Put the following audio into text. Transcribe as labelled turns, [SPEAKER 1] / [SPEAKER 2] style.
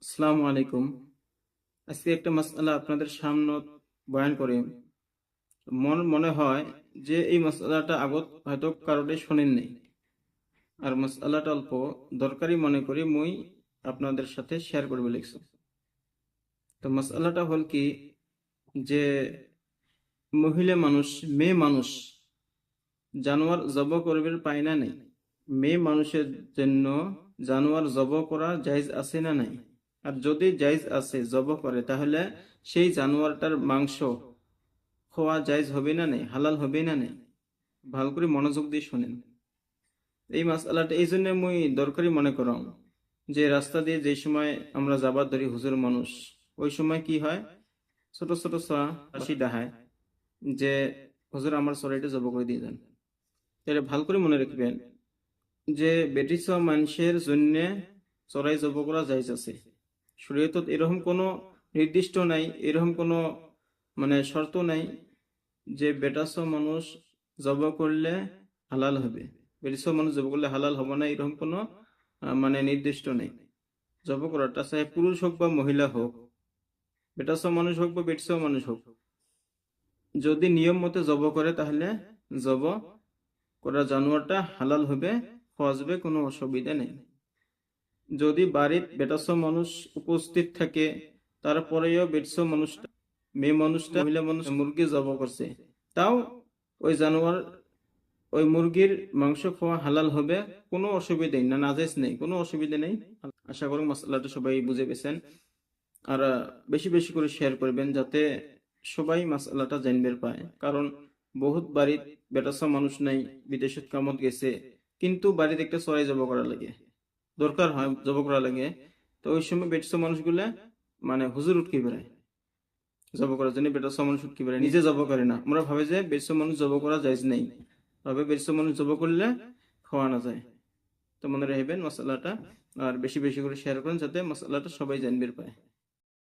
[SPEAKER 1] আসসালামু আলাইকুম। আজকে একটা মাসআলা আপনাদের সামনে বয়ান করে মনে হয় যে এই মাসআলাটা আগত হয়তো কারোরে শোনেন নাই, আর মাসআলাটা অল্প দরকারি মনে করি মুই আপনাদের সাথে শেয়ার করবে লিখছি। তো মাসআলাটা হল কি, যে মহিলা মানুষ, মেয়ে মানুষ জানোয়ার জব করবে পায় না নাই? মেয়ে মানুষের জন্য জানোয়ার জব করা জায়েজ আছে না নাই? আর যদি জায়েজ আছে, জব করে, তাহলে সেই জানোয়ারটার মাংস খাওয়া জায়েজ হবে না নাই, হালাল হবে না নাই? ভালো করে মনোযোগ দিয়ে শুনেন এই মাসআলাটা। এই জন্য মুই দরকারি মনে করলাম যে রাস্তা দিয়ে যে সময় আমরা যাবার ধরি হুজুর মানুষ, ওই সময় কি হয়, ছোট ছোট হাসি দেখায় যে হুজুর আমার সরাইটা জব করে দিয়ে যান। তাহলে ভালো করে মনে রাখবেন যে বেটি ছোয়া মানুষের জন্য চড়াই জব করা জায়েজ আছে। শরীয়তত এরকম কোনো নির্দিষ্ট নাই, এরকম কোনো শর্ত নাই যে বেটা ছোয়া মানুষ জব করলে হালাল হবে, বেটি ছোয়া মানুষ জব করলে হালাল হবে না, এরকম কোনো নির্দিষ্ট নেই। জব করাটা চাই পুরুষ হোক বা মহিলা হোক, বেটা ছোয়া মানুষ হোক বা বেটি ছোয়া মানুষ হোক, যদি নিয়ম মতে জব করে তাহলে জব করা জানোয়ারটা হালাল হবে, খাওয়া যাবে, কোনো অসুবিধা নেই। যদি বাড়ির বেটাস মানুষ উপস্থিত থাকে, তারপরেও বেটস মানুষটা, মেয়ে মানুষটা, মহিলা মানুষ মুরগি জব করছে, তাও ওই জানোয়ার, ওই মুরগির মাংস খাওয়া হালাল হবে, কোনো অসুবিধা নেই, নাজায়েজ নেই, কোনো অসুবিধা নেই। আশা করি মাসআলাটা সবাই বুঝে গেছেন। আর বেশি বেশি করে শেয়ার করবেন যাতে সবাই মাসআলাটা জানবে পায়। কারণ বহুত বাড়ির বেটাসা মানুষ নাই, বিদেশত কামত গেছে, কিন্তু বাড়িতে একটা চড়াই জব করা লাগে, দরকার হয় জব করা লাগে। তো ওই সময় বেটসা মানুষগুলা হুজুর উঠকে বেড়ায় জব করার জন্য, বেটসা মানুষ উঠকে বেড়ায়, নিজে জব করে না। আমরা ভাবে যে বেটসা মানুষ জব করা জায়েজ নেই, তবে বেটসা মানুষ জব করলে খাওয়া না যায়। তো মনে রাখবেন মাসালাটা, আর বেশি বেশি করে শেয়ার করেন যাতে মাসালাটা সবাই জানবে পায়।